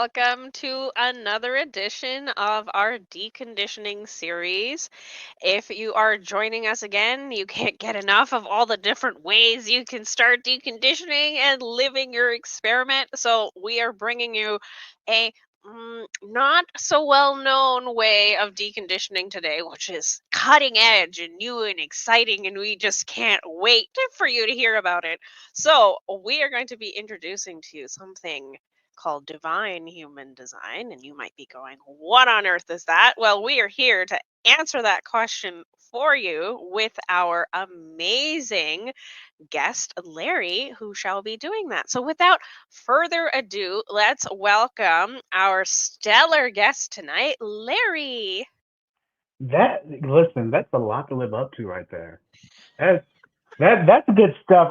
Welcome to another edition of our deconditioning series. If you are joining us again, you can't get enough of all the different ways you can start deconditioning and living your experiment. So, we are bringing you a not so well known way of deconditioning today, which is cutting edge and new and exciting, and we just can't wait for you to hear about it. So, we are going to be introducing to you something called divine human design. And you might be going, what on earth is that? Well, we are here to answer that question for you with our amazing guest, Larry, who shall be doing that. So, without further ado, let's welcome our stellar guest tonight, Larry. Listen, that's a lot to live up to right there. That's that's good stuff.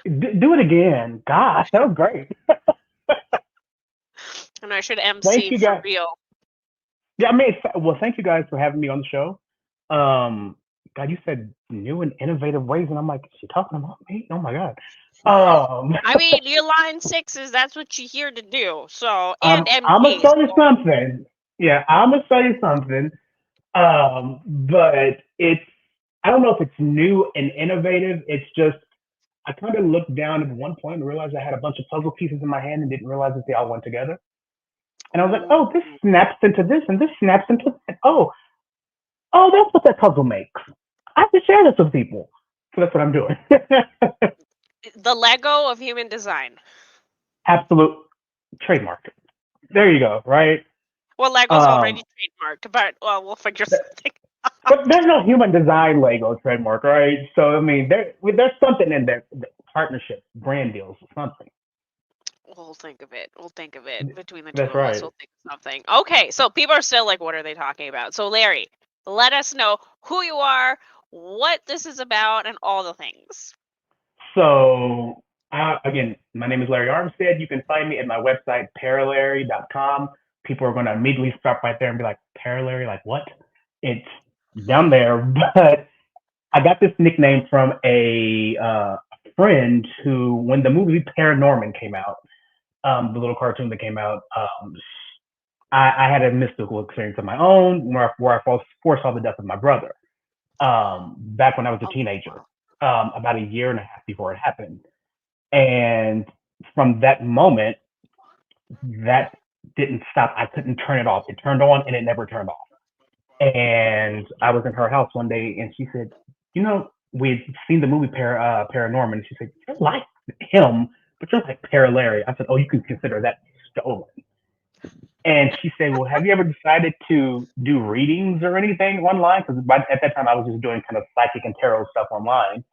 Do it again. Gosh, that was great. And I should Thank MC you for guys. real. Yeah, well, thank you guys for having me on the show. God, you said new and innovative ways, and I'm like, is she talking about me? Oh my God. Um, I mean, your line sixes, that's what you're here to do. So, and I'm gonna MC. tell you So, something. Yeah, I'm gonna tell you something. But I don't know if it's new and innovative. It's just I kind of looked down at one point and realized I had a bunch of puzzle pieces in my hand and didn't realize that they all went together. And I was like, ooh. oh, this snaps into this and this snaps into that. Oh, that's what that puzzle makes. I have to share this with people. So that's what I'm doing. The Lego of human design. Absolute trademark. There you go, right? Well, Lego's Um, already trademarked, but well, we'll figure something but out. there's no human design Lego trademark, right? So I mean, there's something in there, partnership, brand deals, something. We'll think of it. We'll think of it. Between the two That's of us, right. we'll think of something. Okay, so people are still like, what are they talking about? So, Larry, let us know who you are, what this is about, and all the things. So, again, my name is Larry Armstead. You can find me at my website, parallary.com. People are going to immediately stop right there and be like, Parallary, like what? It's down there. But I got this nickname from a friend who, when the movie Paranorman came out, the little cartoon that came out, I had a mystical experience of my own where I foresaw the death of my brother back when I was a Oh, teenager, wow. about a year and a half before it happened. And from that moment, that didn't stop. I couldn't turn it off. It turned on and it never turned off. And I was in her house one day and she said, you know, we'd seen the movie Paranorman. And she said, you're like him, but you're like Paralary. I said, oh, you can consider that stolen. And she said, well, have you ever decided to do readings or anything online? Because at that time I was just doing kind of psychic and tarot stuff online.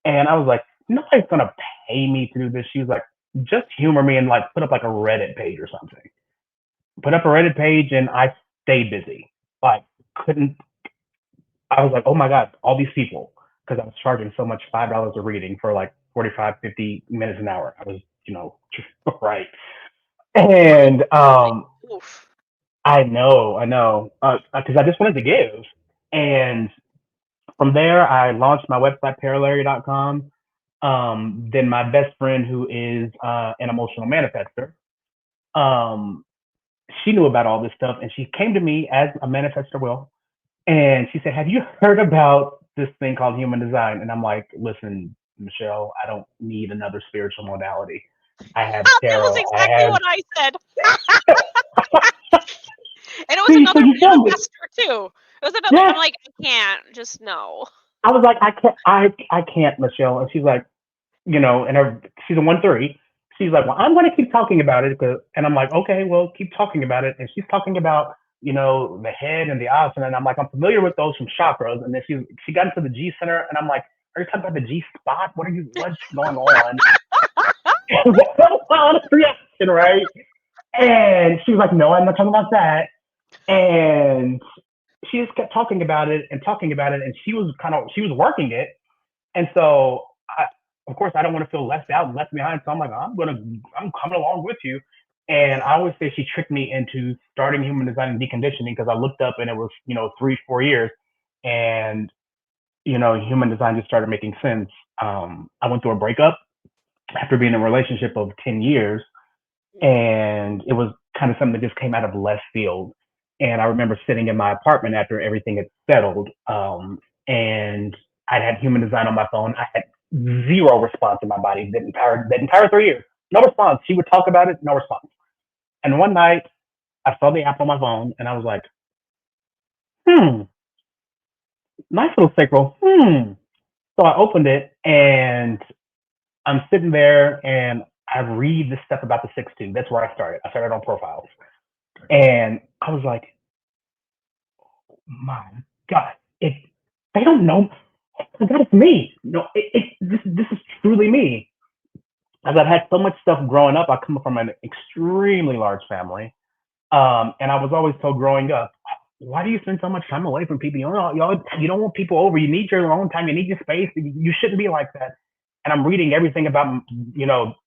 And I was like, nobody's gonna pay me to do this. She was like, just humor me and like put up like a Reddit page or something. Put up a Reddit page and I stayed busy. Like couldn't I was like, oh my God, all these people. Because I was charging so much $5 a reading for like 45, 50 minutes an hour. I was, right. And Really? Oof. I know, because I just wanted to give. And from there, I launched my website, parallary.com. Then my best friend, who is an emotional manifester, um, she knew about all this stuff, and she came to me as a manifester will, and she said, "Have you heard about this thing called human design?" And I'm like, "Listen, Michelle, I don't need another spiritual modality. I have That was tarot. I exactly have." what I said. And it was See, so another you feel me? manifester, too. It was another, I'm Yeah. like, I can't, just no. I was like, I can't, Michelle. And she's like, and she's a 1-3. She's like, well, I'm going to keep talking about it. And I'm like, okay, well, keep talking about it. And she's talking about, the head and the asana. And I'm like, I'm familiar with those from chakras. And then she got into the G center. And I'm like, are you talking about the G spot? What's going on? And that was my honest reaction, right? And she was like, no, I'm not talking about that. And she just kept talking about it and talking about it. And she was working it. And so, of course, I don't want to feel left out and left behind. So I'm like, I'm coming along with you. And I always say she tricked me into starting human design and deconditioning because I looked up and it was, 3, 4 years. And, human design just started making sense. I went through a breakup after being in a relationship of 10 years. And it was kind of something that just came out of left field. And I remember sitting in my apartment after everything had settled, and I had human design on my phone. I had zero response in my body that entire 3 years. No response. She would talk about it, no response. And one night, I saw the app on my phone, and I was like, hmm, nice little sacral. Hmm. So I opened it, and I'm sitting there, and I read the stuff about the 6-2. That's where I started. I started on profiles, and I was like, my God, if they don't know, that is me. No, this is truly me. As I've had so much stuff growing up, I come from an extremely large family, and I was always told growing up, why do you spend so much time away from people? You don't want people over. You need your own time. You need your space. You shouldn't be like that. And I'm reading everything about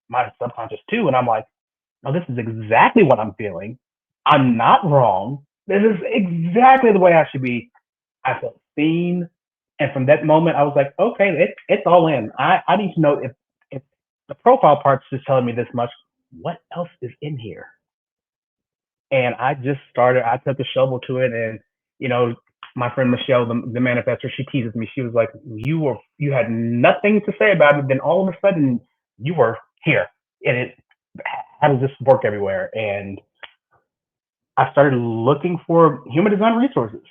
my subconscious too, and I'm like, no, this is exactly what I'm feeling. I'm not wrong. This is exactly the way I should be. I felt seen, and from that moment, I was like, okay, it's all in. I need to know if the profile part's just telling me this much. What else is in here? And I just started. I took a shovel to it, and you know, my friend Michelle, the manifestor, she teases me. She was like, you had nothing to say about it, then all of a sudden you were here, and it how does this work everywhere? And I started looking for human design resources.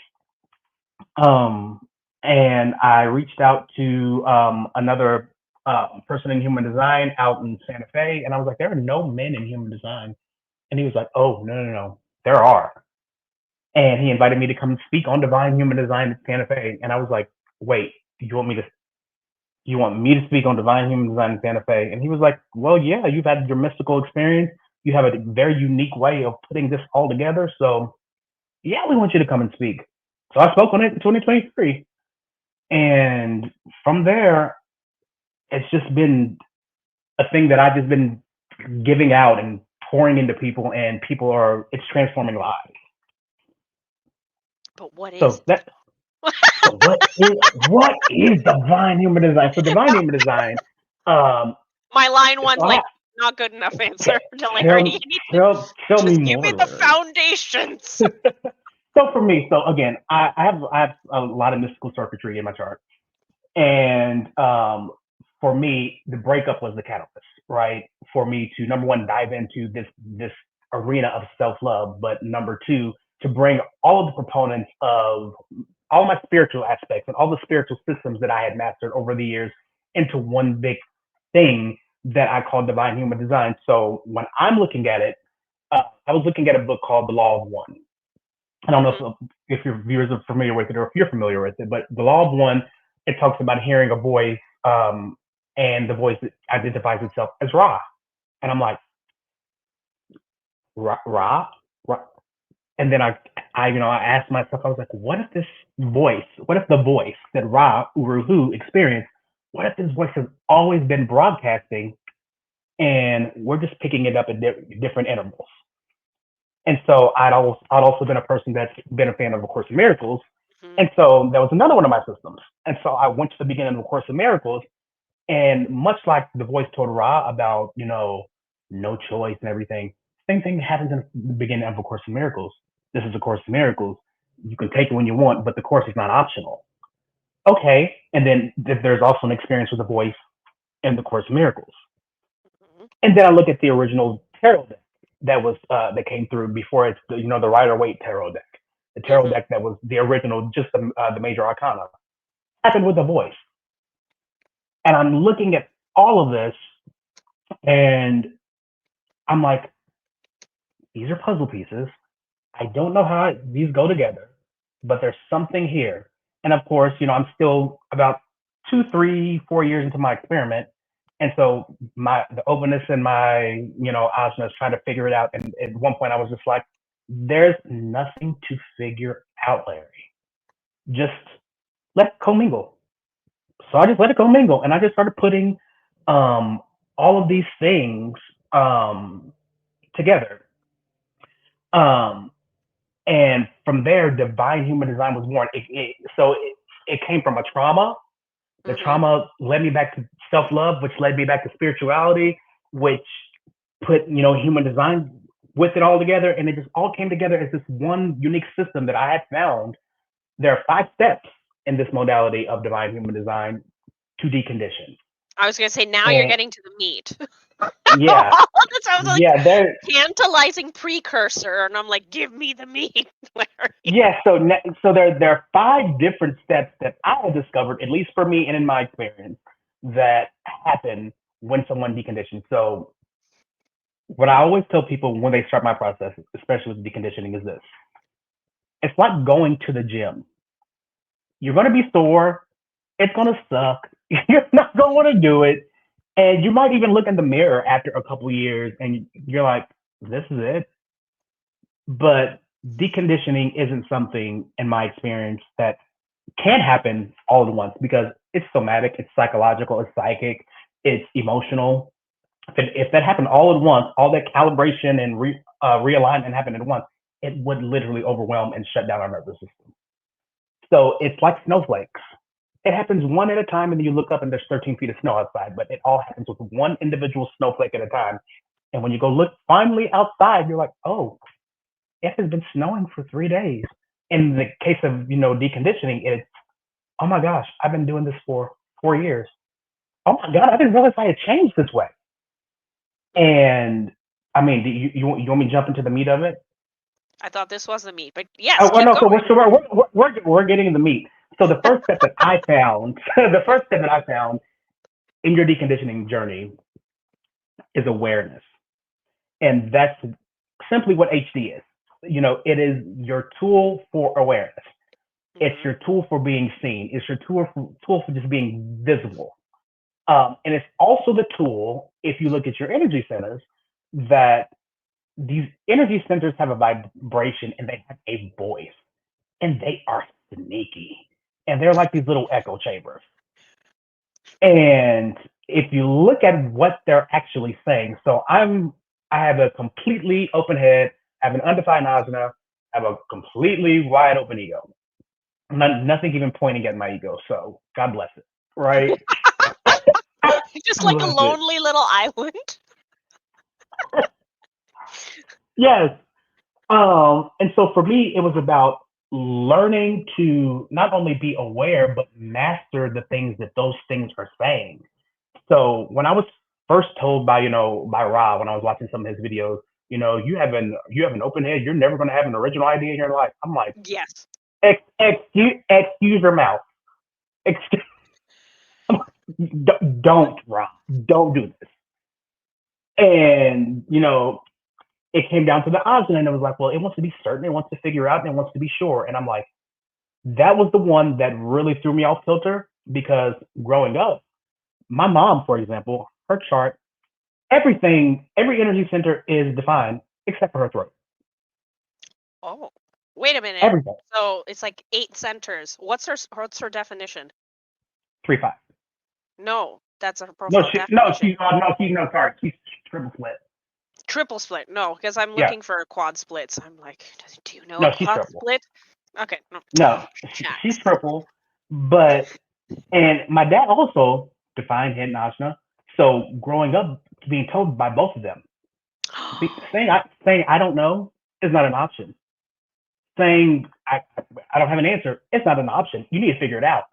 Um, and I reached out to another person in human design out in Santa Fe, and I was like, there are no men in human design. And he was like, oh, no, no, no, there are. And he invited me to come speak on divine human design at Santa Fe. And I was like, wait, you want me to speak on divine human design in Santa Fe? And he was like, well, yeah, you've had your mystical experience. You have a very unique way of putting this all together. So yeah, we want you to come and speak. So I spoke on it in 2023. And from there, it's just been a thing that I've just been giving out and pouring into people, and it's transforming lives. But what is So that, so what is divine human design? So divine human design, um, my line one's so I, like not good enough answer to Larry. tell, You need to tell me just give more, me the Larry. foundations. So for me, so again, I have a lot of mystical circuitry in my chart. And for me, the breakup was the catalyst, right? For me to number one dive into this arena of self love, but number two to bring all of the proponents of all my spiritual aspects and all the spiritual systems that I had mastered over the years into one big thing that I call divine human design. So when I'm looking at it, I was looking at a book called The Law of One. I don't Hmm. know if your viewers are familiar with it or if you're familiar with it, but the Law of One, it talks about hearing a voice, and the voice identifies itself as Ra. And I'm like, Ra, Ra, Ra. And then I asked myself, I was like, what if the voice that Ra Uruhu experienced, what if this voice has always been broadcasting and we're just picking it up at different intervals? And so I'd also been a person that's been a fan of A Course in Miracles. Hmm. And so that was another one of my systems. And so I went to the beginning of A Course in Miracles, and much like the voice told Ra about, no choice and everything, same thing happens in the beginning of A Course in Miracles. This is A Course in Miracles. You can take it when you want, but the course is not optional. Okay. And then there's also an experience with the voice in the Course in Miracles. Hmm. And then I look at the original tarot deck that came through before it's the Rider Waite tarot deck, the tarot Hmm. deck that was the original, just the major arcana. Happened with the voice, and I'm looking at all of this, and I'm like, these are puzzle pieces. I don't know how these go together, but there's something here. And of course, I'm still about 2, 3, 4 years into my experiment. And so the openness and my, osmosis trying to figure it out. And at one point I was just like, there's nothing to figure out, Larry. Just let it commingle. So I just let it commingle. And I just started putting all of these things together. Um, and from there, divine human design was born. So it came from a trauma. The Hmm. trauma led me back to self love, which led me back to spirituality, which put human design. with it all together, and it just all came together as this one unique system that I had found. There are 5 steps in this modality of divine human design to decondition. I was gonna say now you're And getting to the meat. yeah, That sounds like yeah, there, tantalizing precursor, and I'm like, give me the meat, Larry. yeah. So there are 5 different steps that I have discovered, at least for me and in my experience, that happen when someone deconditions. So what I always tell people when they start my process, especially with deconditioning, is this: it's like going to the gym. You're going to be sore. It's going to suck. You're not going to want to do it. And you might even look in the mirror after a couple years and you're like, this is it. But deconditioning isn't something, in my experience, that can happen all at once because it's somatic, it's psychological, it's psychic, it's emotional. If that happened all at once, all that calibration and realignment happened at once, it would literally overwhelm and shut down our nervous system. So it's like snowflakes. It happens one at a time, and then you look up and there's 13 feet of snow outside, but it all happens with one individual snowflake at a time. And when you go look finally outside, you're like, oh, it has been snowing for 3 days. In the case of, deconditioning, it's, oh my gosh, I've been doing this for 4 years. Oh my God, I didn't realize I had changed this way. And I mean, you want me to jump into the meat of it? I thought this was the meat, but yes, Oh, well, keep no, going. we're getting the meat. So the first step that I found, the first step that I found in your deconditioning journey is awareness. And that's simply what HD is. It is your tool for awareness. It's Hmm. your tool for being seen. It's your tool for just being visible. And it's also the tool, if you look at your energy centers, that these energy centers have a vibration and they have a voice and they are sneaky. And they're like these little echo chambers. And if you look at what they're actually saying, so I have a completely open head, I have an undefined ajna, I have a completely wide open ego. Nothing even pointing at my ego. So God bless it. Right? Just God like a bless it. lonely little island. Yes. And so for me, it was about learning to not only be aware, but master the things that those things are saying. So when I was first told by Rob when I was watching some of his videos, you have an open head, you're never going to have an original idea in your life. I'm like, Yes. excuse your mouth. Excuse, don't Rob, don't do this. And it came down to the odds, and it was like, well, it wants to be certain, it wants to figure out, and it wants to be sure. And I'm like, that was the one that really threw me off kilter because growing up, my mom, for example, her chart, every energy center is defined except for her throat. Oh, wait a minute. Everything. So it's like 8 centers. What's her definition? 3-5. No, that's her No, profile no, definition. no, sorry, she's triple split. Triple split. No, because I'm Yeah, looking for a quad splits. I'm like, do you know a no, she's quad triple. split? Okay, no. No, she's Shucks. triple, but and my dad also defined head and ajna. So growing up, being told by both of them, saying I don't know is not an option. Saying I don't have an answer, it's not an option. You need to figure it out.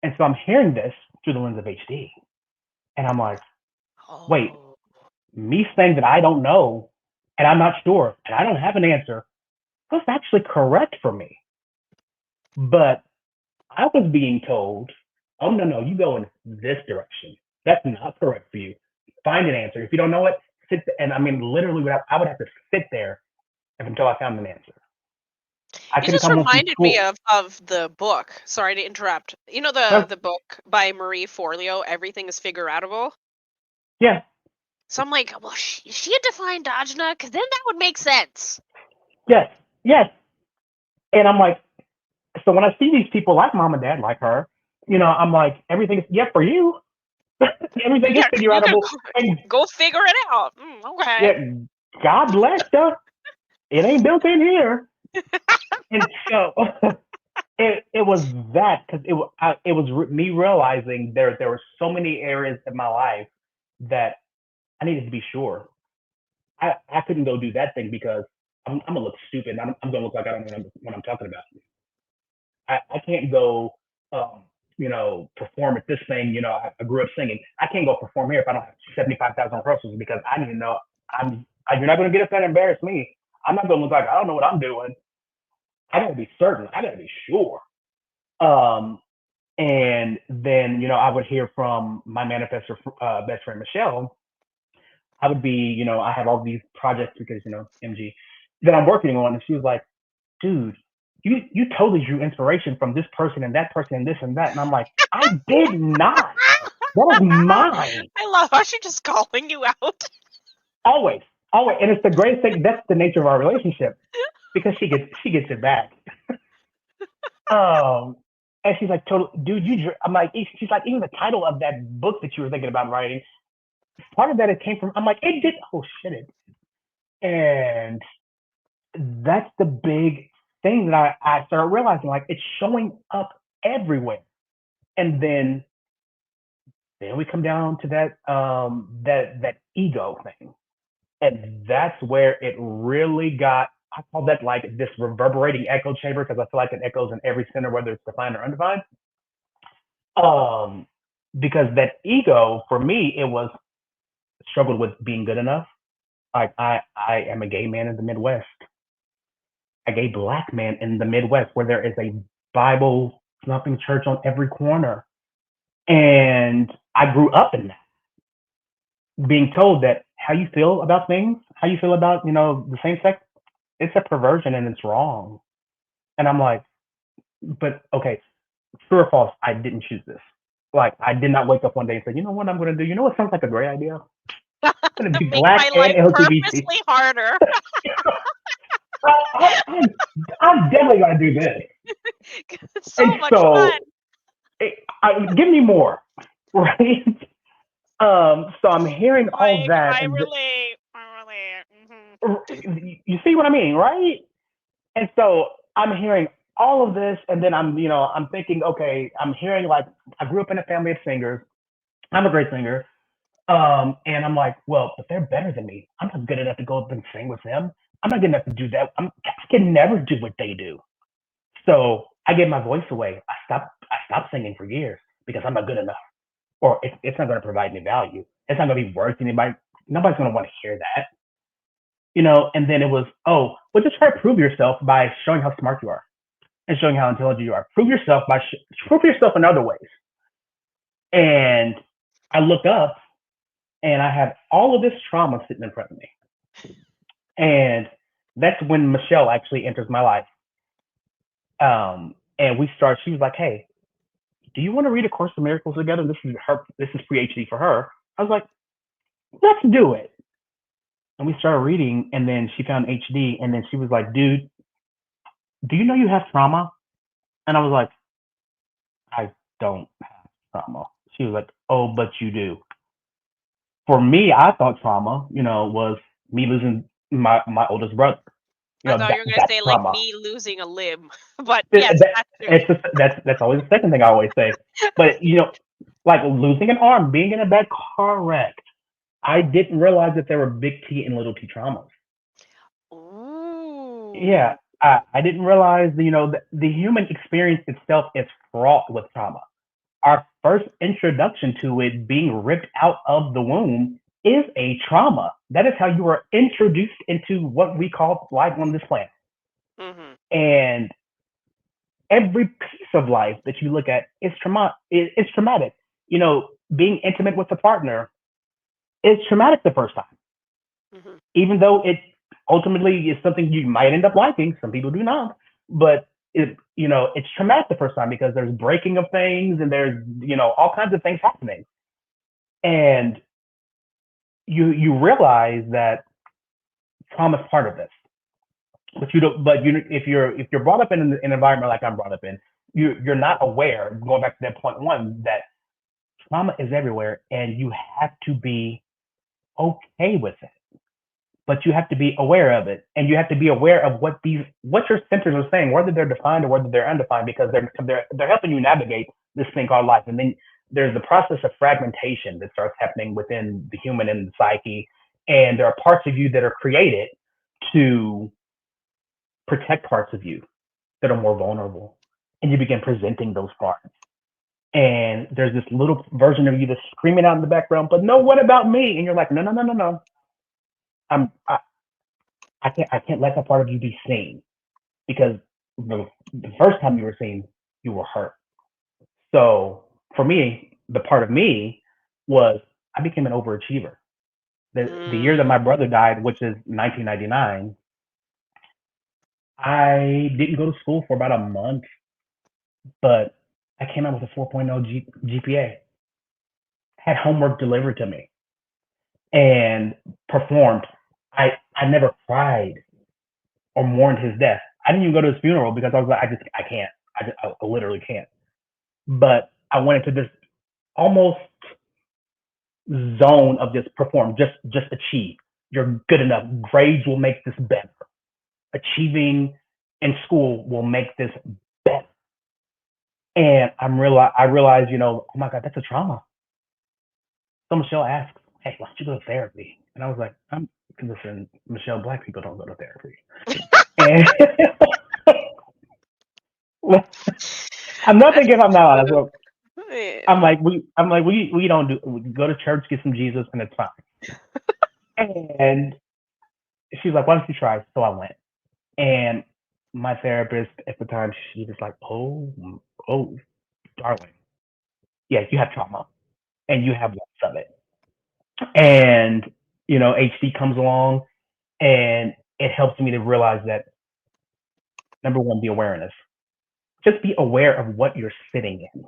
And so I'm hearing this through the lens of HD, and I'm like, wait, Oh. me saying that I don't know and I'm not sure and I don't have an answer, that's actually correct for me. But I was being told, oh, no, no, you go in this direction. That's not correct for you. Find an answer. If you don't know it, sit there. And I mean, literally, I would have to sit there until I found an answer. I You couldn't just come home from reminded me school. of the book. Sorry to interrupt. You know No, the book by Marie Forleo, Everything is Figureoutable? yeah, So I'm like, well, she had defined Dajna, because then that would make sense. yes, yes. And I'm like, so when I see these people like mom and dad, like her, I'm like, everything is, yeah, for you. Everything is Yeah, you can figureoutable. And go figure it out. Okay. yeah, God bless you. It ain't built in here. And so it was that because it was me realizing there were so many areas in my life that I needed to be sure. I couldn't go do that thing because I'm gonna look stupid. I'm gonna look like I don't know what I'm talking about. I can't go, um, perform at this thing. I grew up singing. I can't go perform here if I don't have 75,000 rehearsals because I need to know you're not going to get up there and embarrass me. I'm not going to look like I don't know what I'm doing. I got to be certain. I got to be sure. Um, and then, I would hear from my manifestor best friend, Michelle. I would be, I have all these projects because, MG, that I'm working on. And she was like, dude, you totally drew inspiration from this person and that person and this and that. And I'm like, I did not. That is mine. I love how she's just calling you out. Always. Always. And it's the greatest thing. That's the nature of our relationship because she gets it back. Um, and she's like, total dude, I'm like, she's like, even the title of that book that you were thinking about writing, part of that it came from, I'm like, it did, oh shit, it. And that's the big thing that I started realizing, like, it's showing up everywhere. And then we come down to that ego thing, and that's where it really got. I call that like this reverberating echo chamber because I feel like it echoes in every center, whether it's defined or undefined. Um, because that ego for me, it was struggled with being good enough. Like I am a gay man in the Midwest, a gay black man in the Midwest, where there is a Bible thumping church on every corner, and I grew up in that being told that how you feel about things, how you feel about, the same sex, it's a perversion and it's wrong. And I'm like, but okay, true or false, I didn't choose this. Like, I did not wake up one day and say, you know what I'm going to do? You know what sounds like a great idea? I'm going to be Make black my and life LGBT. purposely harder. I'm definitely going to do this. It's And so much fun. so, give me more, right? So I'm hearing all Like, that, I and relate. I relate. you see what I mean, right? And so I'm hearing all of this, and then I'm thinking, okay, I'm hearing like I grew up in a family of singers. I'm a great singer. And I'm like, well, but they're better than me. I'm not good enough to go up and sing with them. I'm not good enough to do that. I can never do what they do. So I gave my voice away. I stopped singing for years because I'm not good enough, or it's not going to provide any value. It's not going to be worth anybody. Nobody's going to want to hear that. And then it was, oh, well, just try to prove yourself by showing how smart you are and showing how intelligent you are. Prove yourself in other ways. And I look up and I have all of this trauma sitting in front of me. And that's when Michelle actually enters my life. And we start. She was like, "Hey, do you want to read A Course in Miracles together?" This is her. This is pre-HD for her. I was like, "Let's do it." And we started reading, and then she found HD, and then she was like, "Dude, do you know you have trauma?" And I was like, "I don't have trauma." She was like, "Oh, but you do." For me, I thought trauma, was me losing my oldest brother. I thought That you were gonna that's say like trauma. me losing a limb, but yes, That, that's true. it's just, that's always the second thing I always say. But like losing an arm, being in a bad car wreck, I didn't realize that there were big T and little T traumas. Yeah, Ooh. I didn't realize the human experience itself is fraught with trauma. Our first introduction to it being ripped out of the womb is a trauma. That is how you are introduced into what we call life on this planet. Mhm. And every piece of life that you look at is traumatic. Being intimate with a partner is traumatic the first time, Mhm. even though it ultimately is something you might end up liking. Some people do not, but it's traumatic the first time because there's breaking of things and there's all kinds of things happening, and you realize that trauma is part of this. But you don't. But if you're brought up in an environment like I'm brought up in, you're not aware. Going back to that point one, that trauma is everywhere, and you have to be okay with it. But you have to be aware of it, and you have to be aware of what your centers are saying, whether they're defined or whether they're undefined, because they're helping you navigate this thing called life. And then there's the process of fragmentation that starts happening within the human and the psyche, And there are parts of you that are created to protect parts of you that are more vulnerable. And you begin presenting those parts. And there's this little version of you that's screaming out in the background, but no, what about me? And you're like, no, no, no, no, no. I'm I can't let that part of you be seen because the first time you were seen, you were hurt. So for me, the part of me was I became an overachiever. The year that Mm. my brother died, which is 1999, I didn't go to school for about a month, but I came out with a 4.0 GPA, had homework delivered to me, and performed. I never cried or mourned his death. I didn't even go to his funeral because I was like, I can't. I literally can't. But I went into this almost zone of just perform, just achieve. You're good enough. Grades will make this better. Achieving in school will make this better. And I realized, oh my God, that's a trauma. So Michelle asks, hey, why don't you go to therapy? And I was like, listen, Michelle, black people don't go to therapy. And I'm not thinking I'm not honest. Well, Yeah. we don't do, we go to church, get some Jesus, and it's fine. And she's like, why don't you try? So I went. And my therapist at the time, she was like, oh, darling, yeah, you have trauma and you have lots of it. And, HD comes along and it helps me to realize that number one, the awareness. Just be aware of what you're sitting in.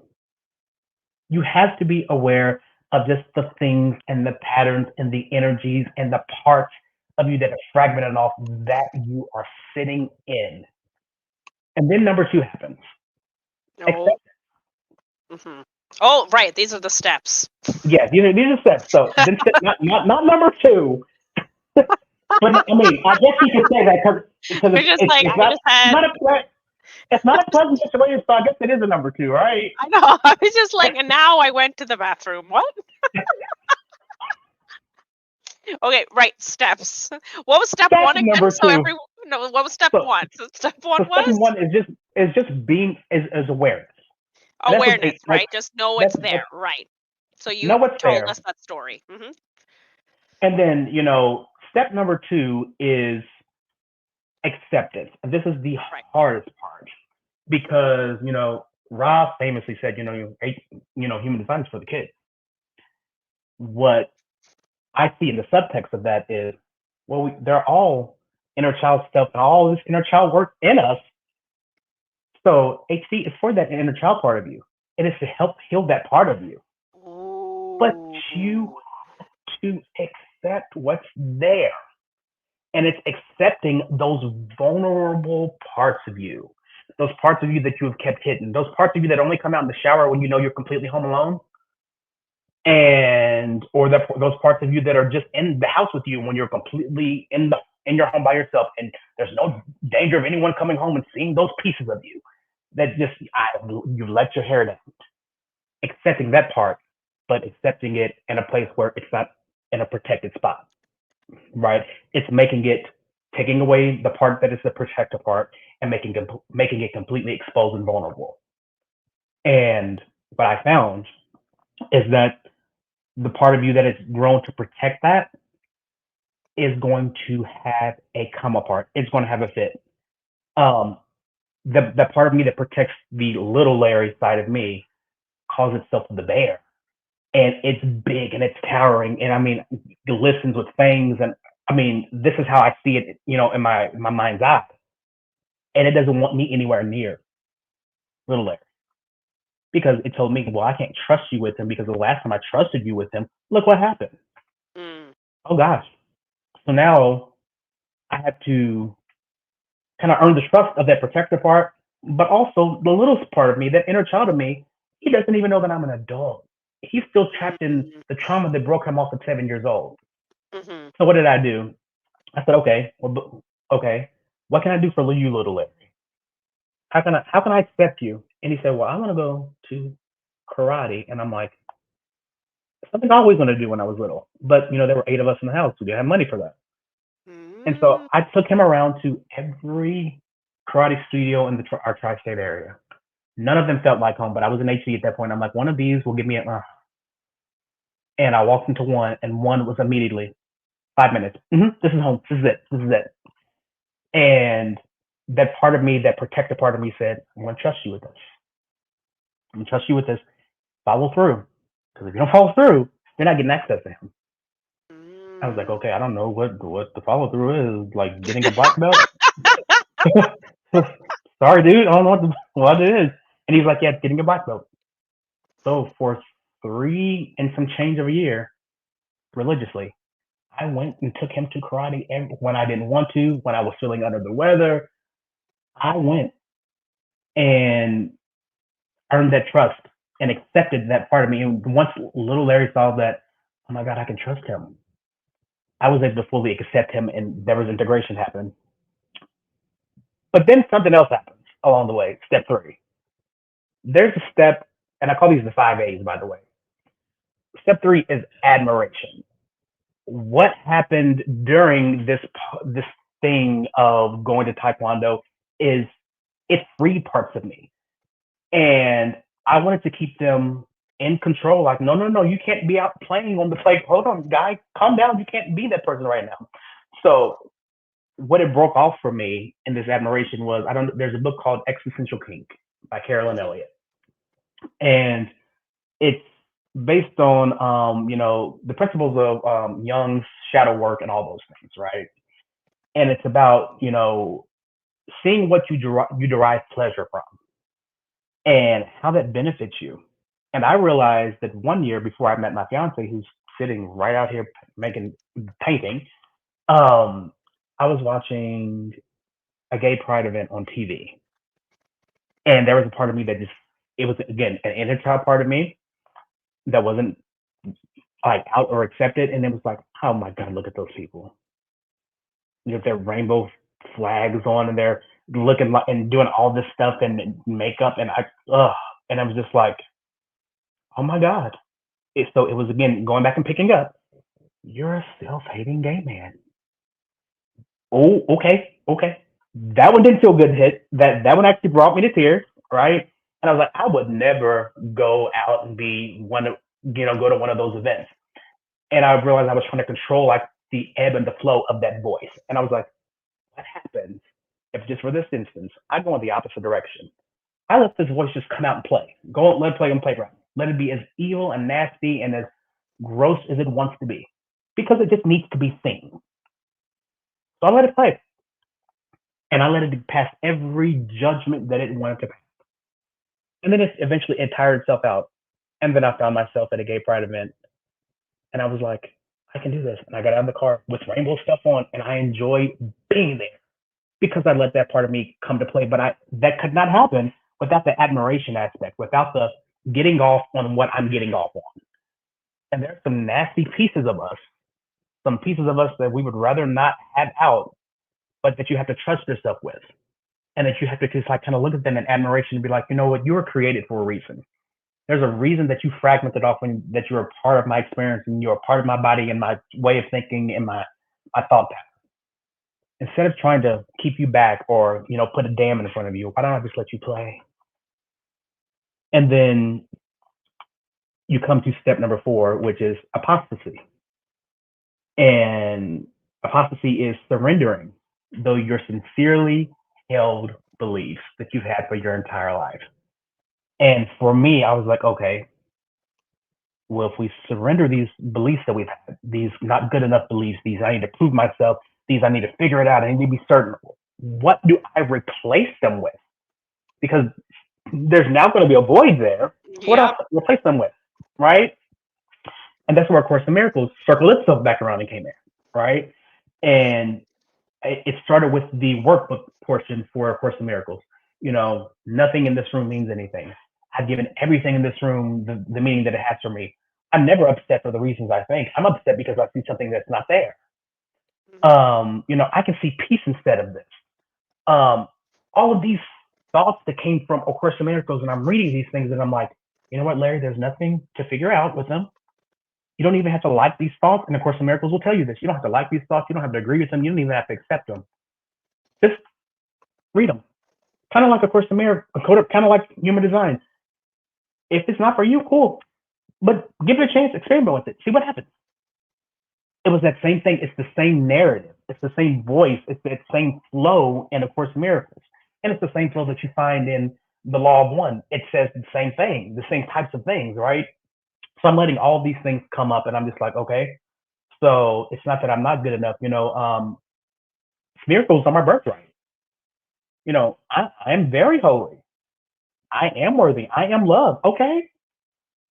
You have to be aware of just the things and the patterns and the energies and the parts of you that are fragmented off that you are sitting in. And then number two happens. Oh. Accept. Hmm. Oh, right. These are the steps. Yeah, these are steps. So then step not number two, but I mean, I guess you could say that because I just like it's I just had not a it's not a pleasant situation. So I guess it is a number two, right? I know. I was just like, and now I went to the bathroom. What? Okay, right. Steps. What was step Step one again? number So two. every no, what was step So one? So step one so step was one is just being is awareness, and that's what awareness, they like. right? Just know it's That's there, right? So know you what's told there, us that story. Hmm. and then step number two is acceptance. And this is the Right. hardest part because Rob famously said, human design is for the kids. What I see in the subtext of that is, well, they're all inner child stuff and all this inner child work in us. So HC is for that inner child part of you. It is to help heal that part of you. But you Ooh. have to accept what's there. And it's accepting those vulnerable parts of you, those parts of you that you have kept hidden, those parts of you that only come out in the shower when you know you're completely home alone, and or those parts of you that are just in the house with you when you're completely in your home by yourself, and there's no danger of anyone coming home and seeing those pieces of you that just you let your hair down, accepting that part, but accepting it in a place where it's not in a protected spot, right? It's taking away the part that is the protector part and making it completely exposed and vulnerable. And what I found is that the part of you that has grown to protect that is going to have a come apart. It's going to have a fit. Um, the part of me that protects the little Larry side of me calls itself the bear, and it's big and it's towering, and I mean, it listens with fangs, and I mean, this is how I see it, in my mind's eye, and it doesn't want me anywhere near little Larry because it told me, well, I can't trust you with him because the last time I trusted you with him, look what happened. Mm. Oh gosh. So now I have to kind of earn the trust of that protector part, but also the littlest part of me, that inner child of me, he doesn't even know that I'm an adult. He's still trapped in Mm. the trauma that broke him off at 7 years old. Mm-hmm. So what did I do? I said, okay, well, okay, what can I do for you, little Larry? How can I accept you? And he said, well, I want to go to karate, and I'm like, Something I always wanted to do when I was little. But there were 8 of us in the house. We didn't have money for that. And so Mm. I took him around to every karate studio in our tri-state area. None of them felt like home, but I was an HC at that point. I'm like, one of these will give me and I walked into one, and one was immediately 5 minutes. This is home. This is it. This is it. And that part of me, that protective part of me, said, "I'm going to trust you with this. I'm going to trust you with this. Follow through, because if you don't follow through, you're not getting access to him." I was like, Mm. okay, I don't know what the follow through is. Like getting a black belt. Sorry, dude. I don't know what it is. And he's like, yeah, it's getting a black belt. So for 3 and some change of a year, religiously, I went and took him to karate when I didn't want to, when I was feeling under the weather. I went and earned that trust and accepted that part of me. And once little Larry saw that, oh my God, I can trust him, I was able to fully accept him, and there was integration happen. But then something else happens along the way. Step 3. There's a step, and I call these the 5 A's, by the way. Step 3 is admiration. What happened during this thing of going to Taekwondo is it freed parts of me, and I wanted to keep them in control. Like, no, no, no, you can't be out playing on the play. Hold on, guy, calm down. You can't be that person right now. So what it broke off for me in this admiration was, I don't. There's a book called Existential Kink by Carolyn Mhm. Elliott, and it's based on the principles of Jung's shadow work and all those things, right? And it's about seeing what you derive pleasure from and how that benefits you. And I realized that one year before I met my fiance, who's sitting right out here making painting, um, I was watching a gay pride event on TV, and there was a part of me that just, it was again an inner child part of me that wasn't like out or accepted, and it was like, oh my God, look at those people with their rainbow flags on, and they're looking like and doing all this stuff and makeup, and and I was just like, oh my God. So it was again going back and picking up. You're a self-hating gay man. Oh, okay, okay. That one didn't feel good. Hit that one actually brought me to tears, right? And I was like, I would never go out and be one of go to one of those events. And I realized I was trying to control like the ebb and the flow of that voice. And I was like, what happens if just for this instance I go in the opposite direction? I let this voice just come out and play. Go let it play on playground. Let it be as evil and nasty and as gross as it wants to be, because it just needs to be seen. So I let it play, and I let it pass every judgment that it wanted to pass. And then it tired itself out. And then I found myself at a gay pride event, and I was like, I can do this. And I got out of the car with rainbow stuff on, and I enjoy being there because I let that part of me come to play. But that could not happen without the admiration aspect, without the getting off on what I'm getting off on. And there's some nasty pieces of us, some pieces of us that we would rather not have out, but that you have to trust yourself with. And that you have to just like kind of look at them in admiration and be like, you know what, you were created for a reason. There's a reason that you fragmented off, when that you're a part of my experience and you're a part of my body and my way of thinking and my thought pattern. Instead of trying to keep you back or put a dam in front of you, why don't I just let you play? And then you come to step number 4, which is apostasy. And apostasy is surrendering though your sincerely held beliefs that you've had for your entire life. And for me, I was like, okay, well, if we surrender these beliefs that we've had, these not good enough beliefs, these I need to prove myself, these I need to figure it out, I need to be certain, what do I replace them with? Because there's now going to be a void there. So what else Yep. replace them with? Right? And that's where A Course in Miracles circled itself back around and came in. Right? And it started with the workbook portion for A Course in Miracles. Nothing in this room means anything. I've given everything in this room the meaning that it has for me. I'm never upset for the reasons I think. I'm upset because I see something that's not there. Mhm. I can see peace instead of this. Um, all of these thoughts that came from A Course in Miracles, and I'm reading these things, and I'm like, you know what, Larry? There's nothing to figure out with them. You don't even have to like these thoughts. And of course, the miracles will tell you this. You don't have to like these thoughts. You don't have to agree with them. You don't even have to accept them. Just read them. Kind of like, of course, the mirror, kind of like human design. If it's not for you, cool. But give it a chance, experiment with it, see what happens. It was that same thing. It's the same narrative. It's the same voice. It's that same flow in A Course in Miracles. And it's the same flow that you find in the Law of One. It says the same thing, the same types of things, right? So I'm letting all these things come up, and I'm just like, okay. So it's not that I'm not good enough. Miracles are my birthright. I am very holy. I am worthy. I am loved. Okay.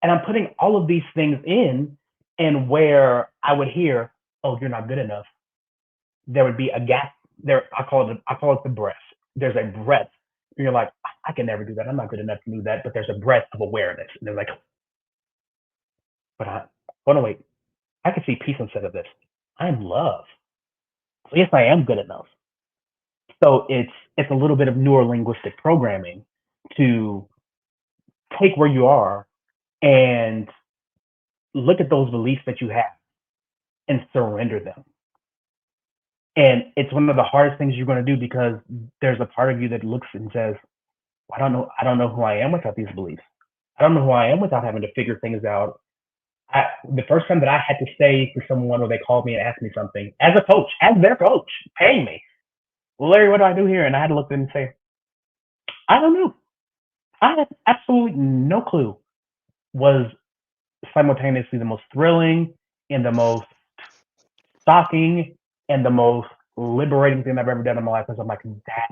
And I'm putting all of these things in, and where I would hear, oh, you're not good enough, there would be a gap there. I call it the breath. There's a breath. And you're like, I can never do that. I'm not good enough to do that. But there's a breath of awareness. And they're like, but oh no, wait, I can see peace instead of this. I'm love. So yes, I am good enough. So it's a little bit of neurolinguistic programming to take where you are and look at those beliefs that you have and surrender them. And it's one of the hardest things you're going to do, because there's a part of you that looks and says, I don't know who I am without these beliefs. I don't know who I am without having to figure things out. The first time that I had to say to someone, or they called me and asked me something, as a coach, as their coach, paying me, well, Larry, what do I do here? And I had to look at them and say, I don't know. I have absolutely no clue. Was simultaneously the most thrilling and the most shocking and the most liberating thing I've ever done in my life. Because I'm like, that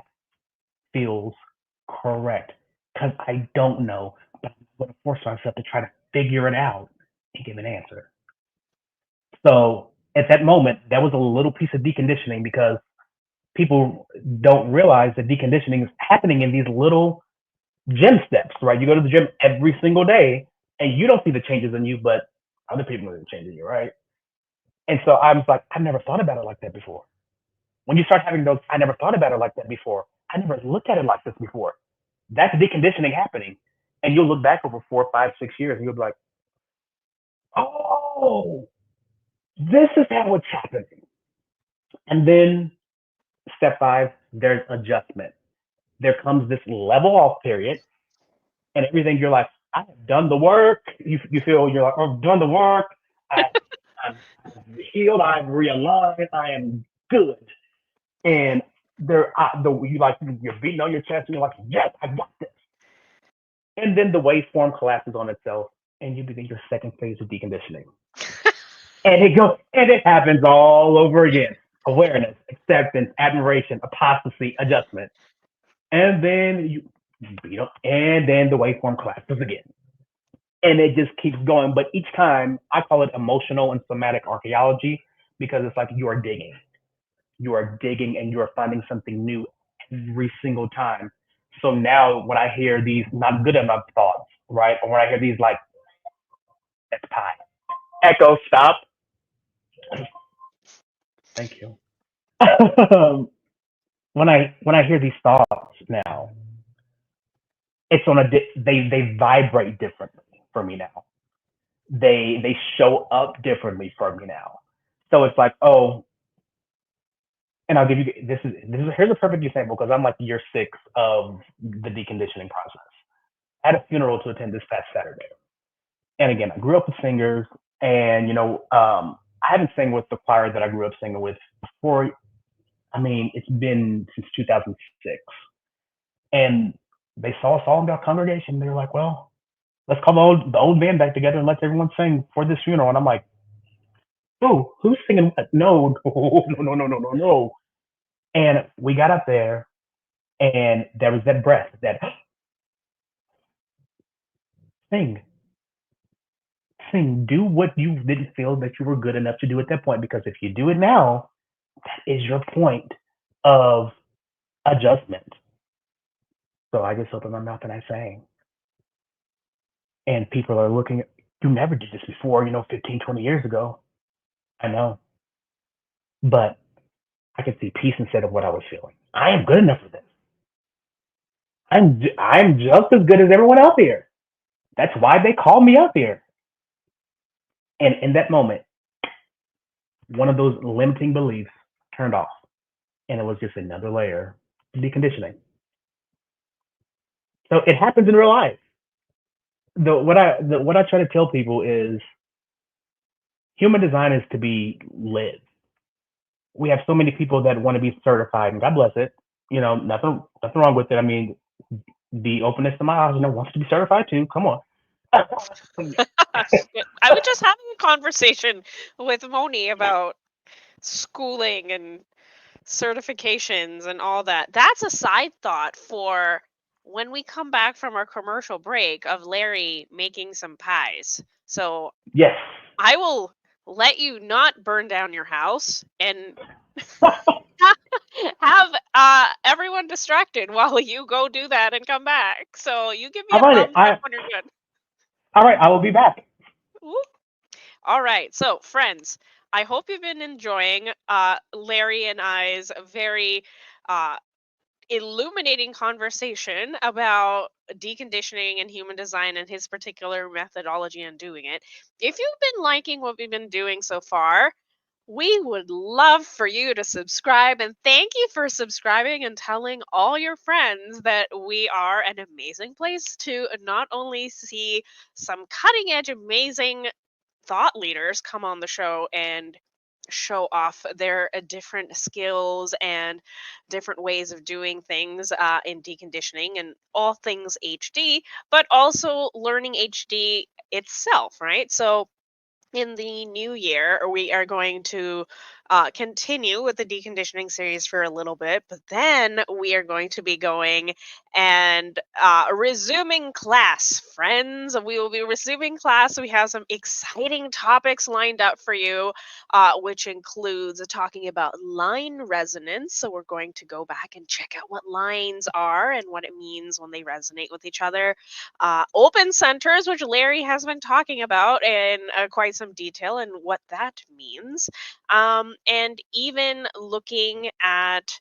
feels correct, because I don't know, but I'm going to force myself to try to figure it out and give an answer. So at that moment, that was a little piece of deconditioning, because people don't realize that deconditioning is happening in these little gym steps, right? You go to the gym every single day and you don't see the changes in you, but other people see the changes in you, right? And so I was like, I never thought about it like that before. When you start having those, I never thought about it like that before. I never looked at it like this before. That's deconditioning happening. And you'll look back over 4, 5, 6 years and you'll be like, oh, this is how it's happening. And then step 5, there's adjustment. There comes this level off period, and everything you're like, I have done the work. You feel you're like, I've done the work. I, I'm healed. I'm realigned. I am good. And you like, you're beating on your chest and you're like, yes, I got this. And then the waveform collapses on itself, and you begin your second phase of deconditioning. And it happens all over again. Awareness, acceptance, admiration, apostasy, adjustment. And then and then the waveform collapses again. And it just keeps going. But each time, I call it emotional and somatic archaeology, because it's like you are digging. You are digging and you are finding something new every single time. So now when I hear these not good enough thoughts, right? Or when I hear these like, that's pie. Echo, stop. Thank you. when I hear these thoughts now, it's on they vibrate differently for me now. They show up differently for me now. So it's like, oh, and I'll give you this is here's a perfect example, because I'm like year 6 of the deconditioning process. I had a funeral to attend this past Saturday, and again, I grew up with singers, and I haven't sang with the choir that I grew up singing with before. I mean, it's been since 2006, and they saw us all in our congregation. They were like, "Well, let's call the old band back together and let everyone sing for this funeral." And I'm like, "Oh, who's singing what? No, no, no, no, no, no, no." And we got up there, and there was that breath, that sing, sing, do what you didn't feel that you were good enough to do at that point. Because if you do it now, that is your point of adjustment. So I just opened my mouth and I sang. And people are looking, you never did this before, 15, 20 years ago. I know. But I could see peace instead of what I was feeling. I am good enough for this. I'm just as good as everyone else here. That's why they call me up here. And in that moment, one of those limiting beliefs turned off, and it was just another layer of deconditioning. So it happens in real life. What I try to tell people is human design is to be lived. We have so many people that want to be certified, and God bless it. You know, nothing wrong with it. I mean, the openness to my eyes, wants to be certified too. Come on. I was just having a conversation with Moni about schooling and certifications and all that. That's a side thought for when we come back from our commercial break of Larry making some pies. So Yes. I will let you not burn down your house and have everyone distracted while you go do that and come back. So you give me All a right. thumbs up when you're good. All right. I will be back. Woo. All right. So, friends, I hope you've been enjoying Larry and I's very uh, illuminating conversation about deconditioning and human design and his particular methodology on doing it. If you've been liking what we've been doing so far, we would love for you to subscribe, and thank you for subscribing and telling all your friends that we are an amazing place to not only see some cutting edge, amazing thought leaders come on the show and show off their different skills and different ways of doing things in deconditioning and all things HD, but also learning HD itself, right? So, in the new year, we are going to continue with the deconditioning series for a little bit, but then we are going to be going and resuming class, friends. We will be resuming class. We have some exciting topics lined up for you, which includes talking about line resonance. So, we're going to go back and check out what lines are and what it means when they resonate with each other. Open centers, which Larry has been talking about in quite some detail and what that means. And even looking at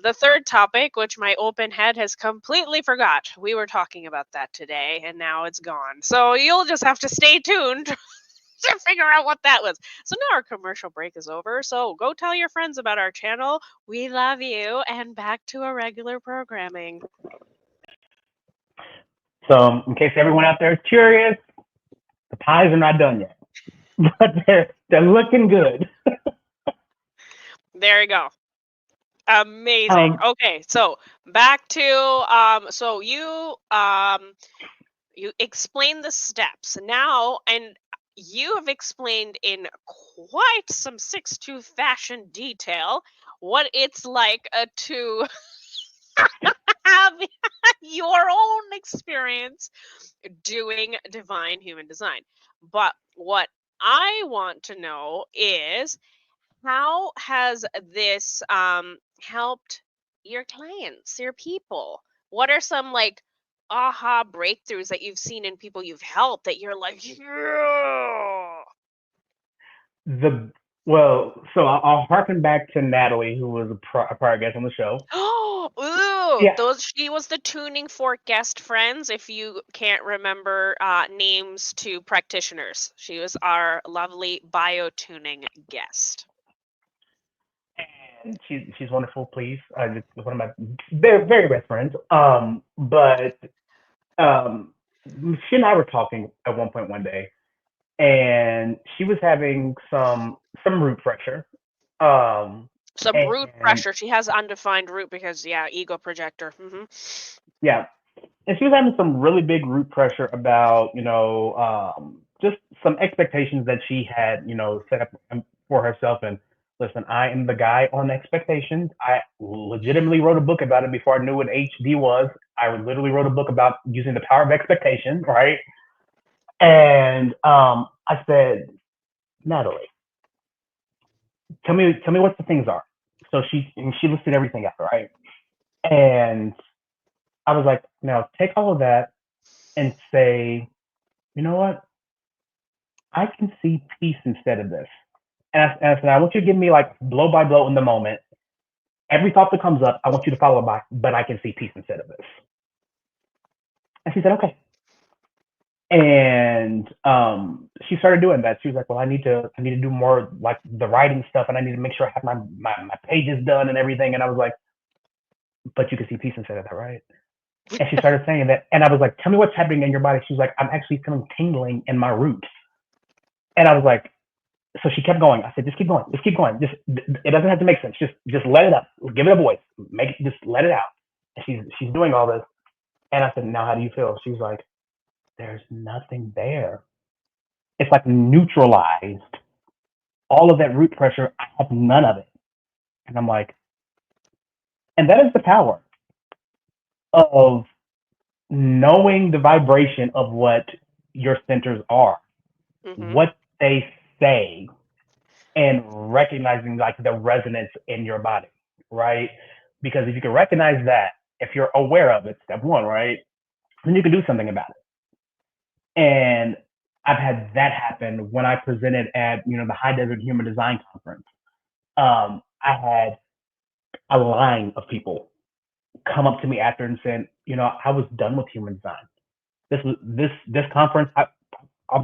the third topic, which my open head has completely forgot. We were talking about that today and now it's gone. So you'll just have to stay tuned to figure out what that was. So now our commercial break is over. So go tell your friends about our channel. We love you, and back to our regular programming. So, in case everyone out there is curious, the pies are not done yet, but they're looking good. There you go. Amazing. Um, Okay, so back to so you explain the steps. Now, and you have explained in quite some 6'2" fashion detail what it's like to have your own experience doing divine human design. But what I want to know is, how has this helped your clients, your people? What are some like aha breakthroughs that you've seen in people you've helped that you're like, yeah. the so I'll harken back to Natalie, who was a prior guest on the show. Oh, ooh, Yeah, those she was the tuning fork guest friends. If you can't remember names to practitioners, she was our lovely bio tuning guest. and she's wonderful. Please, just one of my very best friends. But um, she and I were talking at one point one day, and she was having some root pressure. Um, Some root and pressure. She has undefined root because, yeah, ego projector. yeah, and she was having some really big root pressure about just some expectations that she had set up for herself. And listen, I am the guy on expectations. I legitimately wrote a book about it before I knew what HD was. I literally wrote a book about using the power of expectation, right? And I said, Natalie, tell me what the things are. So she listed everything out, right? And I was like, now take all of that and say, you know what? I can see peace instead of this. And I said, I want you to give me like blow by blow in the moment. Every thought that comes up, I want you to follow by, but I can see peace instead of this. And she said, okay. And she started doing that. She was like, "Well, I need to do more like the writing stuff, and I need to make sure I have my pages done and everything." And I was like, "But you can see peace inside of that, right?" And she started saying that, and I was like, "Tell me what's happening in your body." She's like, "I'm actually feeling tingling in my roots." And I was like, so she kept going. I said, "Just keep going, just keep going. Just it doesn't have to make sense. Just let it up, give it a voice, make it, just let it out." And she's doing all this, and I said, "Now how do you feel?" She's like, "There's nothing there. It's like neutralized. All of that root pressure. I have none of it." And I'm like, and that is the power of knowing the vibration of what your centers are, Mhm. what they say, and recognizing like the resonance in your body, right? Because if you can recognize that, if you're aware of it, step one, right? Then you can do something about it. And I've had that happen when I presented at, the High Desert Human Design Conference. I had a line of people come up to me after and said, I was done with human design. This conference.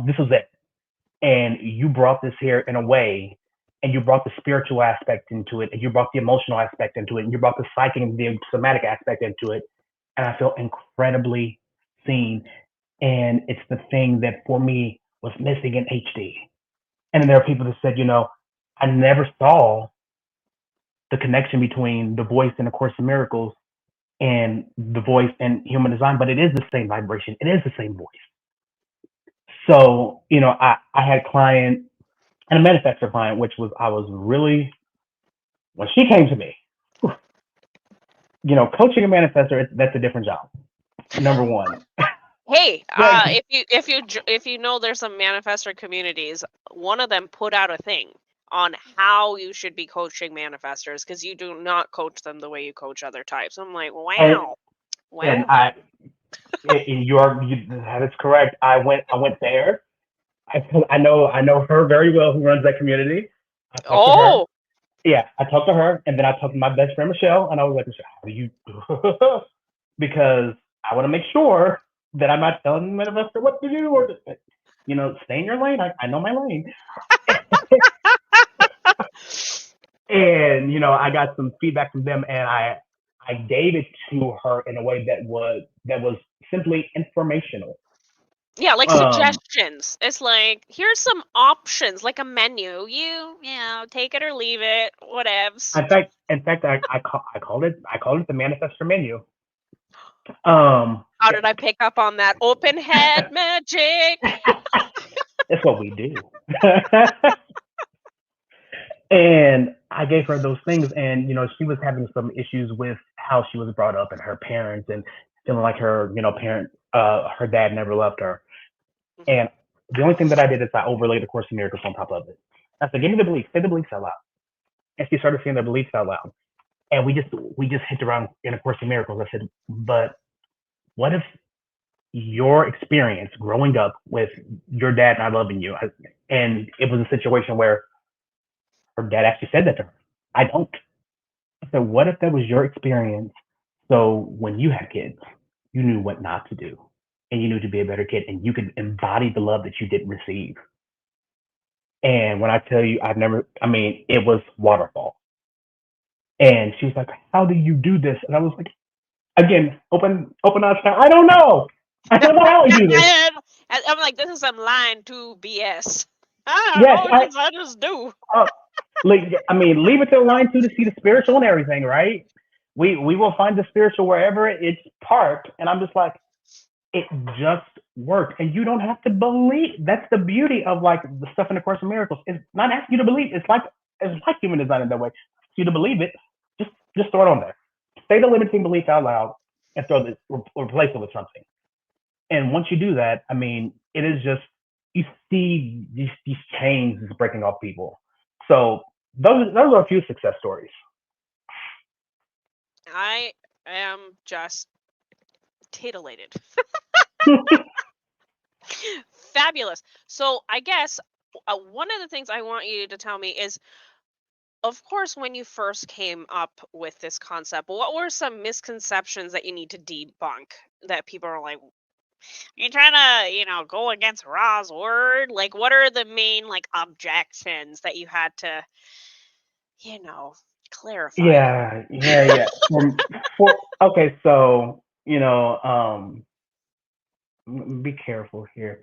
This was it. And you brought this here in a way, and you brought the spiritual aspect into it, and you brought the emotional aspect into it, and you brought the psychic and the somatic aspect into it. And I feel incredibly seen. And it's the thing that for me was missing in HD. And then there are people that said, I never saw the connection between the voice in A Course in Miracles and the voice in human design, but it is the same vibration. It is the same voice. So, I had a client and a manifestor client, which was, I was really, when she came to me, coaching a manifestor, that's a different job. Number one. Hey, But, if you know there's some manifestor communities, one of them put out a thing on how you should be coaching manifestors because you do not coach them the way you coach other types. I'm like, and, wow, and wow. that is correct. I went there. I know her very well who runs that community. I talked to her. Oh, Yeah, I talked to her, and then I talked to my best friend Michelle, and I was like, "Michelle, how do you?" Because I want to make sure that I'm not telling the manifestor what to do, or stay in your lane. I know my lane. And I got some feedback from them, and I gave it to her in a way that was simply informational. yeah, like Um, suggestions. It's like, here's some options, like a menu. Take it or leave it, whatevs. in fact, I called it the manifestor menu. How Yeah, did I pick up on that? Open head magic. that's what we do. And I gave her those things, and she was having some issues with how she was brought up and her parents, and feeling like her dad never loved her. Mhm. And the only thing that I did is I overlaid the Course in Miracles on top of it. I said, "Give me the beliefs. Say the beliefs out loud." And she started saying the beliefs out loud. And we just hit around in A Course in Miracles. I said, "But what if your experience growing up with your dad not loving you, and it was a situation where her dad actually said that to her? I don't." I said, "What if that was your experience? So when you had kids, you knew what not to do, and you knew to be a better kid, and you could embody the love that you didn't receive." And when I tell you, it was waterfall. And she was like, "How do you do this?" And I was like, again, open eyes. I don't know. I don't know how I do this. I'm like, this is some line to BS. I don't Yes, know, I just do. uh, like, leave it to line two to see the spiritual and everything, right? We will find the spiritual wherever it's parked. And I'm just like, it just worked. And you don't have to believe. That's the beauty of like the stuff in the Course of Miracles. It's not asking you to believe. It's like human design in that way. For you to believe it, just throw it on there. Say the limiting belief out loud and replace it with something. And once you do that, it is just, you see these chains is breaking off people. So those are a few success stories. I am just titillated. Fabulous. So I guess one of the things I want you to tell me is, of course, when you first came up with this concept, what were some misconceptions that you need to debunk that people are like? You trying to, go against Ra's word? Like, what are the main like objections that you had to, you know, clarify? Yeah. For okay, so be careful here.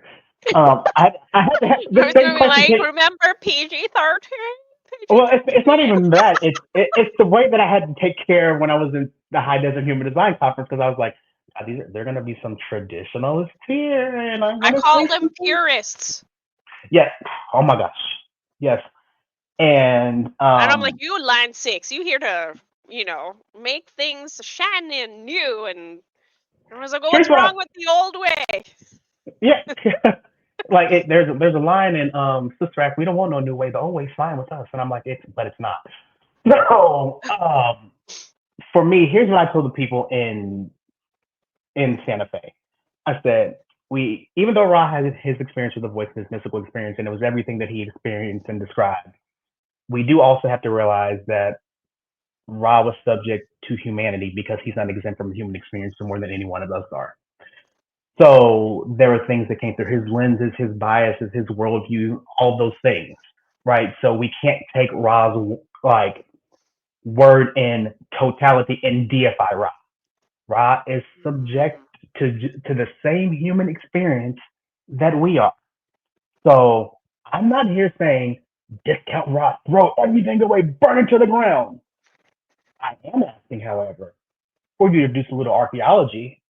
I had to have I the was same gonna be question. like, remember PG-13? Well, it's not PG-13. even that. It's the way that I had to take care when I was in the High Desert Human Design Conference because I was like, they're going to be some traditionalists here, and I'm I going to call say them some things. purists. Yes. Oh my gosh. Yes. And And I'm like, you line 6, you here to, make things shiny and new. And everyone's like, oh, here's what's what I wrong with the old way? yeah. Like there's a line in Sister Act. We don't want no new way. The old way's fine with us. And I'm like, but it's not. So for me, here's what I told the people in Santa Fe. I said, even though Ra had his experience with the voice, his mystical experience, and it was everything that he experienced and described, we do also have to realize that Ra was subject to humanity because he's not exempt from human experience more than any one of us are. So there were things that came through his lenses, his biases, his worldview, all those things, right? So we can't take Ra's like word in totality and deify Ra. Ra is subject Mm, to the same human experience that we are. So I'm not here saying discount Ra, throw everything away, burn it to the ground. I am asking, however, for you to do some little archaeology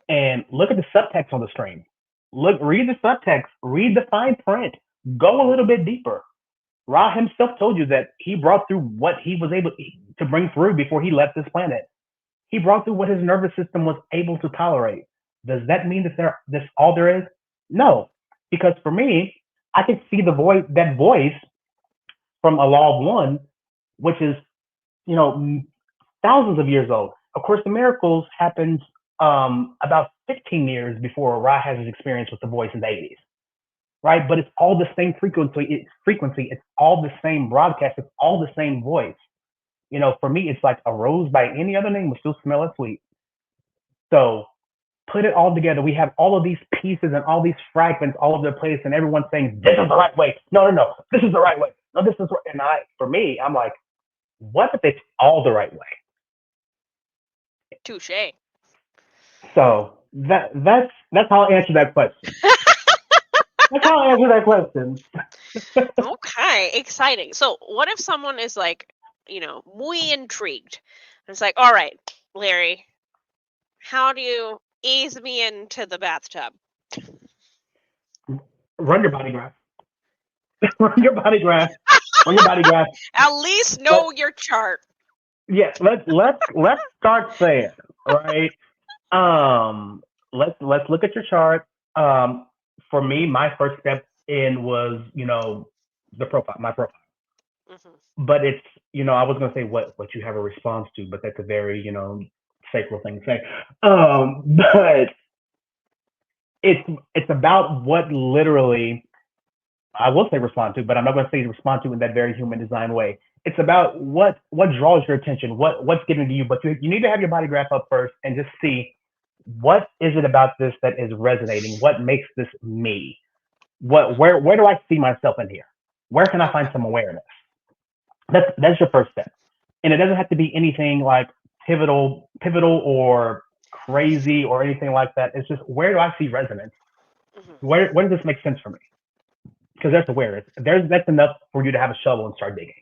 and look at the subtext on the screen. Read the subtext, read the fine print, go a little bit deeper. Ra himself told you that he brought through what he was able to bring through before he left this planet. He brought through what his nervous system was able to tolerate. Does that mean that that's all there is? No, because for me, I can see that voice from a law of one, which is you know thousands of years old. Of course, the miracles happened about 15 years before Ra has his experience with the voice in the 80s, right? But it's all the same frequency. It's all the same broadcast. It's all the same voice. For me, it's like a rose by any other name will still smell as sweet. So put it all together. We have all of these pieces and all these fragments all over the place, and everyone's saying this is the right way. No, this is the right way. No, this is right. And for me, I'm like, what if it's all the right way? touche. So that's how I answer that question. That's how I answer that question. Okay, exciting. So, what if someone is like, muy intrigued? It's like, all right, Larry, how do you ease me into the bathtub? Run your body graph. Run your body graph. Run your body graph. At least Let know your chart. yeah. Let's start there. Right. Um. Let's look at your chart. Um. For me, my first step in was the profile, my profile. Hmm. But it's I was gonna say what you have a response to, but that's a very sacred thing to say. But it's about what literally I will say respond to, but I'm not going to say respond to in that very human design way. It's about what draws your attention, what's getting to you. But you need to have your body graph up first and just see what is it about this that is resonating. What makes this me? Where do I see myself in here? Where can I find Okay. some awareness? That's your first step, and it doesn't have to be anything like pivotal or crazy or anything like that. It's just where do I see resonance? Hmm. Where does this make sense for me? Because that's awareness. That's enough for you to have a shovel and start digging.